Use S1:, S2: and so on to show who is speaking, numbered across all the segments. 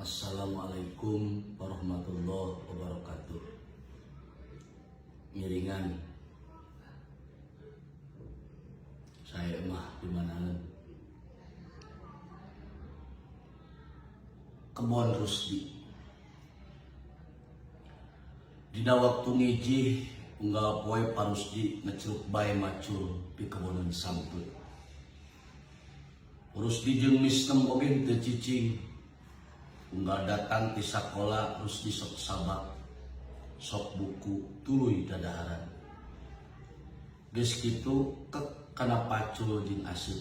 S1: Assalamualaikum warahmatullahi wabarakatuh. Ngiringan saya mah di mana? Kebon Rusdi. Dina waktu ngiji unggal poe Parusdi ngecuruk bae macul di kebonan samput. Rusdi jeung mistem oge teu cicing. Unggal datang ti sakola Rusdi sok sabak, sok buku tuluy dadaharan. Geus kitu kek kana pacul jeung aseup.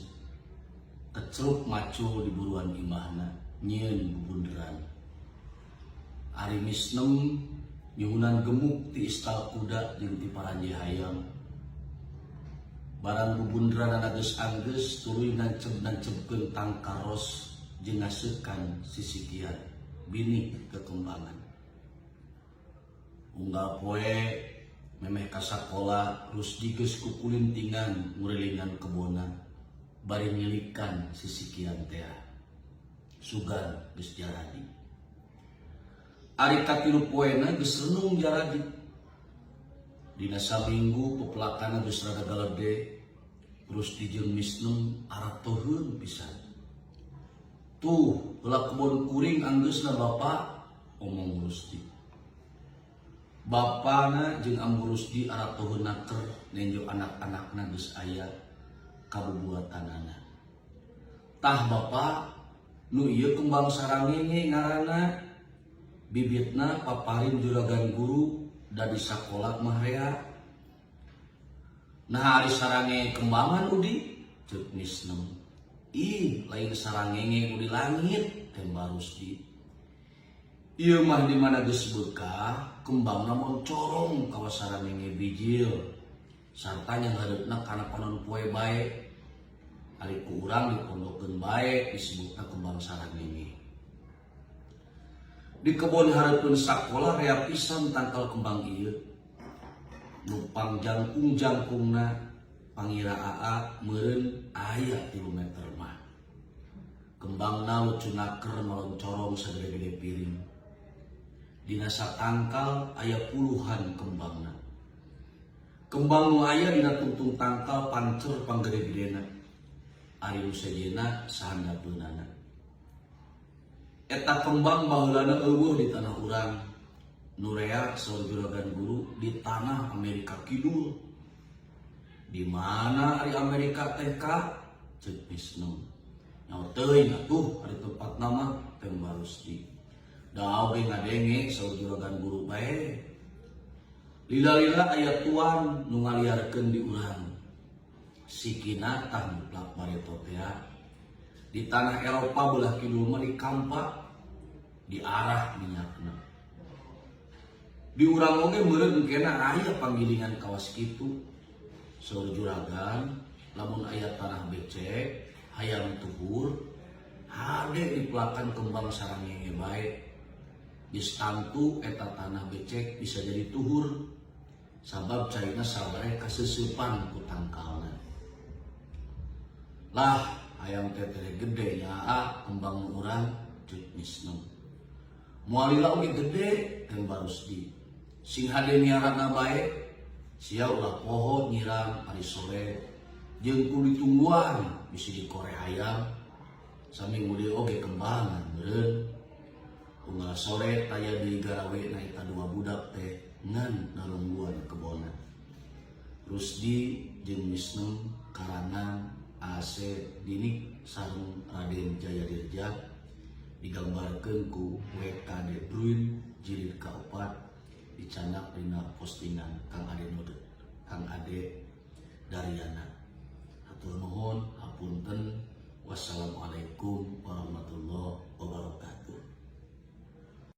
S1: Kecruk macul di buruan imahna nyieun bubunderan. Ari misnem nyuhunan gemuk ti istal kuda jeung ti paranji hayam. Barang bubunderan geus anggeus tuluy nancep-nancepkeun tang karos jeung ngaseukan sisikian bini kekembangan. Unggal poe memeh ka sakola Rusdi geus kukulintingan ngurilingan kebonan bari nyilikan sisikian teh. Sugan geus jaradi. Ari katilu poena geus renung jaradi. Dina saminggu pepelakana geus rada galede, Rusdi jeung misnem aratoheun pisan. Tuh, ulah kebon kuring anggeusna bapak, omong Rusdi. Bapana jeung ambu Rusdi aratoheun naker nenjo anak-anakna geus aya kabubuatanana. Tah bapak, nu ieu kembang sarangenge ngaranna, bibitna paparin juragan guru da di sakola mah rea. Nah ari sarange kembangan udi, ceuk misnem. Ih, lain sarangenge di langit tembak Rusdi. Ieu mah di mana geus beukah, kembang namun corong kawa sarangenge bijil. Sarta yang hareupna kana panon poe bae. Ari ku urang dipondokkeun bae disebutna kembang sarangenge. Di kebon hareupeun sakola rea pisan tangkal kembang ieu. Nupang jangkung-jangkungna pangira AA meureun aya 3 meter mah. Kembangna lucu naker meloncorong sagede-gede piring. Dina satangkal aya puluhan kembangna. Kembang nu aya dina tungtung tangkal pancer panggede-gedena. Ari nu sejena sahandapeunana. Eta kembang baheulana eueuh di tanah urang. Nu rea saur juragan guru di tanah Amerika Kidul. Di mana ari Amerika teh ka? Ceuk misnem. Nyaho teuing atuh ari tempat nama tembak Rusdi. Da oge ngadenge saur juragan guru bae. Lila-lila aya tuan nu ngaliarkeun di urang. Sikina tah mutlak bareto teh. Di tanah Eropa belah kidul mah di kampak di arah minyakna. Di urang oge meureun engkena aya panggilingan kawas kitu. Saur juragan lamun aya tanah becek hayang tuhur hade dipelakan kembang sarangenge bae. Geus tantu eta tanah becek bisa jadi tuhur sabab caina sabare kaseusepan ku tangkalna. Lah hayang tetere gede nya kembang urang ceuk misnem. Moal lila oge gede tembak Rusdi. Sing hade miarana bae sia ulah poho nyiram ari sore jeung kudu ditungguan bisi dikore hayam sami ngudi oge kembangan meureun. Unggal sore taya di garawe na eta 2 budak teh ngan narungguan kebona. Rusdi jeung misnem karangan AC Dinik sareng Raden Jayadirja digambarkeun ku WK De Bruin jilid ka-4 dicanak dina postingan Kang Ade Node, Kang Ade Daryana. Hatur nuhun, hapunten. Wassalamualaikum warahmatullahi